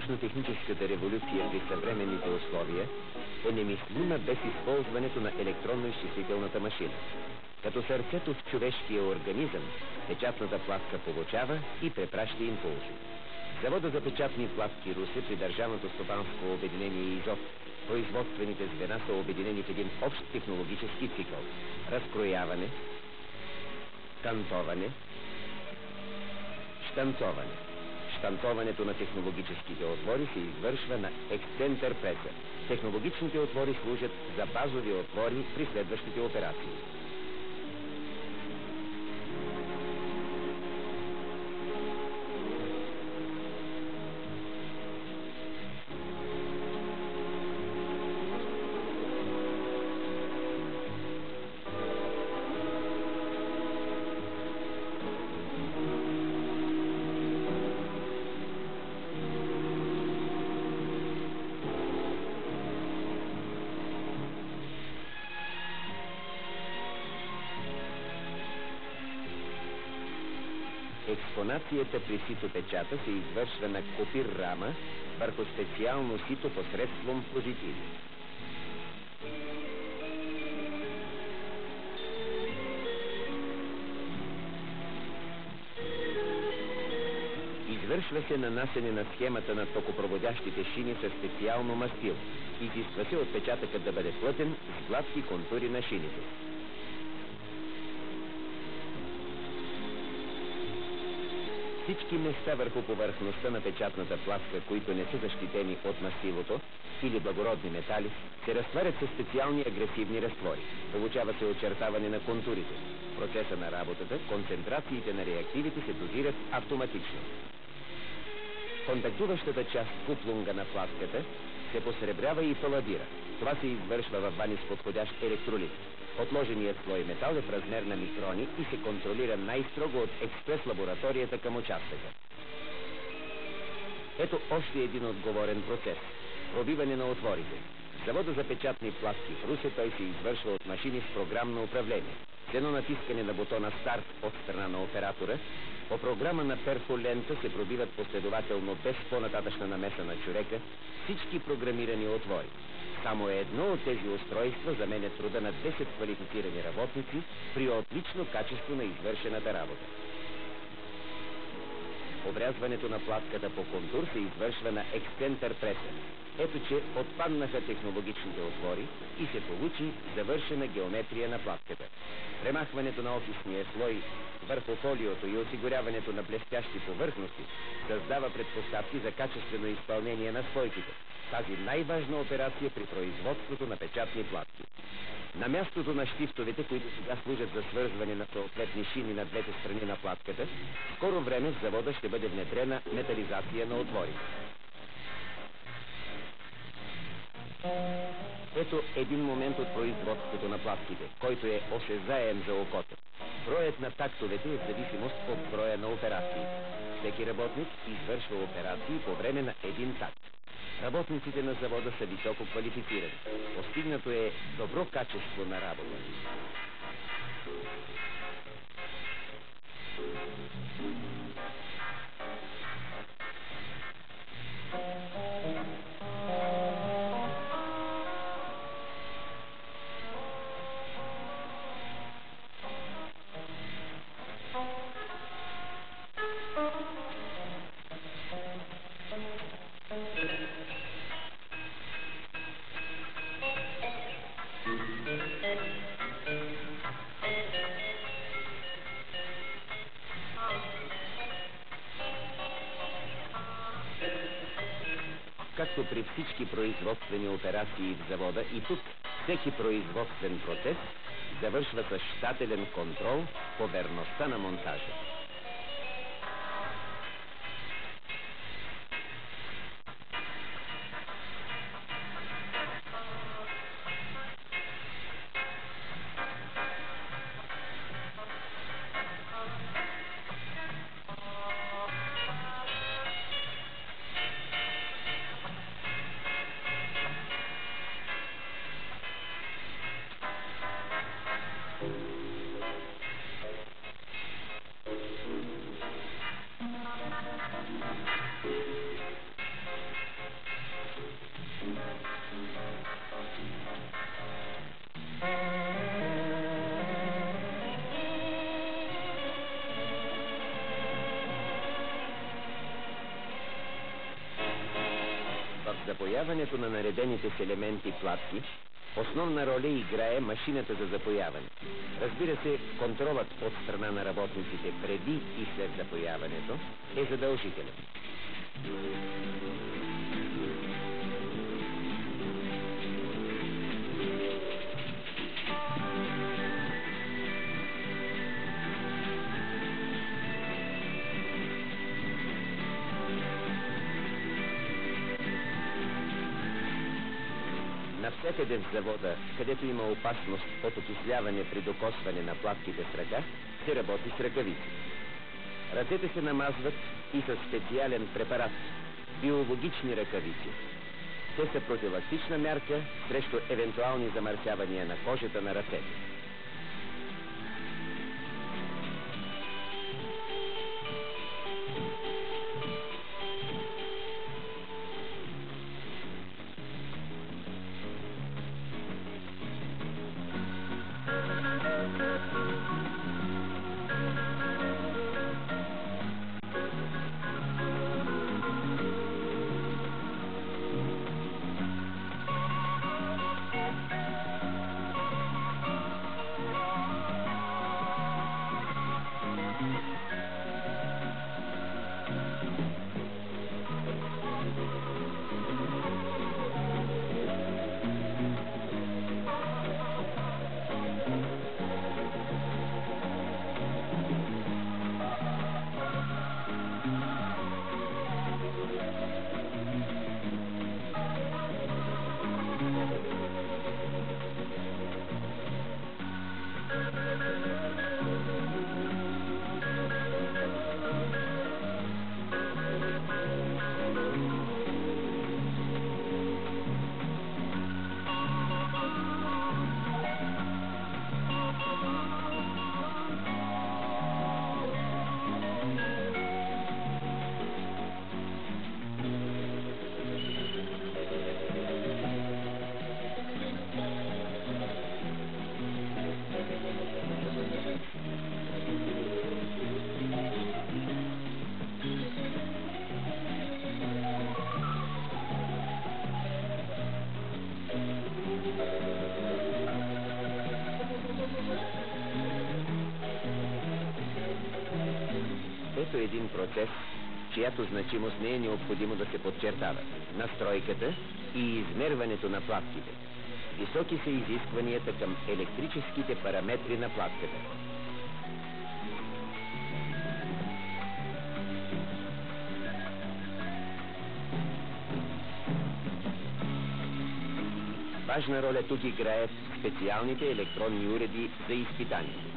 Научно-техническата революция при съвременните условия е немислима без използването на електронно-изчислителната машина. Като сърцето в човешкия организъм, печатната пластка получава и препраща импулси. В завода за печатни пластки Русе при Държавното стопанско обединение ИЗОП производствените звена са обединени в един общ технологически цикъл. Разкрояване, кантоване, щанцоване. Щанцоването на технологическите отвори се извършва на ексцентър преса. Технологичните отвори служат за базови отвори при следващите операции. Експонацията при ситопечата се извършва на копир рама върху специално сито посредством позитиви. Извършва се нанасене на схемата на токопроводящите шини със специално мастило. Изисква се отпечатъкът да бъде плътен с гладки контури на шините. Всички места върху повърхността на печатната пластка, които не са защитени от мастилото или благородни метали, се разтварят със специални агресивни разтвори. Получава се очертаване на контурите. В процеса на работата концентрациите на реактивите се дозират автоматично. Контактуващата част куплунга на платката се посребрява и паладира. Това се извършва в вани с подходящ електролит. Отложеният слой метал е в размер на микрони и се контролира най-строго от експрес-лабораторията към участъка. Ето още един отговорен процес – пробиване на отворите. В завода за печатни пластки в Русе той се извършва от машини с програмно управление. С едно натискане на бутона старт от страна на оператора, по програма на перфолента се пробиват последователно без по-нататъчна намеса на човека всички програмирани отвори. Само едно от тези устройства заменя труда на 10 квалифицирани работници при отлично качество на извършената работа. Обрязването на платката по контур се извършва на ексцентър преса. Ето, че отпаднаха технологичните отвори и се получи завършена геометрия на платката. Премахването на офисния слой върху фолиото и осигуряването на блестящи повърхности създава предпоставки за качествено изпълнение на слойките. Тази най-важна операция при производството на печатни платки. На мястото на щифтовете, които сега служат за свързване на съответни шини на двете страни на платката, в скоро време в завода ще бъде внедрена метализация на отворите. Ето един момент от производството на платките, който е осезаем за окото. Броят на тактовете е в зависимост от броя на операциите. Всеки работник извършва операции по време на един такт. Работниците на завода са високо квалифицирани. Постигнато е добро качество на работа. Както при всички производствени операции в завода, и тук всеки производствен процес завършва с щателен контрол по верността на монтажа. запояването на наредените с елементи платки основна роля играе машината за запояване. Разбира се, контролът от страна на работниците преди и след запояването е задължителен. Навсякъде в завода, където има опасност от окисляване при докосване на платките с ръка, се работи с ръкавици. Ръцете се намазват и със специален препарат – биологични ръкавици. Те са профилактична мярка срещу евентуални замърсявания на кожата на ръцете. Ето един процес, чиято значимост не е необходимо да се подчертава – настройката и измерването на платките. Високи са изискванията към електрическите параметри на платката. Важна роля тук играят специалните електронни уреди за изпитание.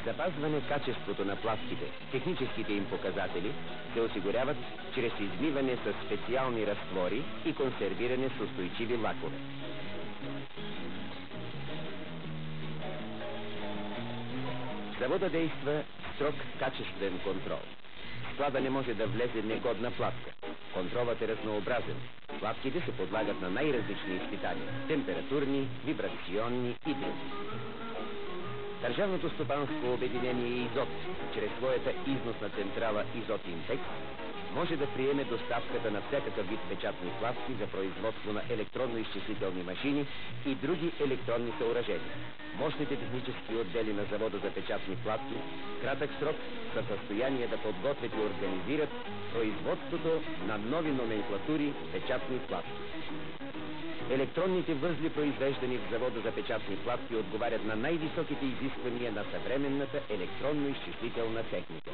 Запазване качеството на платките, техническите им показатели се осигуряват чрез измиване с специални разтвори и консервиране с устойчиви лакове. В завода действа строг качествен контрол. В склада не може да влезе негодна платка. Контролът е разнообразен. Платките се подлагат на най-различни изпитания – температурни, вибрационни и други. Държавното стопанско обединение Изот, чрез своята износна централа Изот Интекс, може да приеме доставката на всякакъв вид печатни платки за производство на електронно-изчислителни машини и други електронни съоръжения. Мощните технически отдели на завода за печатни платки в кратък срок са в състояние да подготвят и организират производството на нови номенклатури печатни платки. Електронните възли, произвеждани в завода за печатни платки, отговарят на най-високите изисквания на съвременната електронно-изчислителна техника.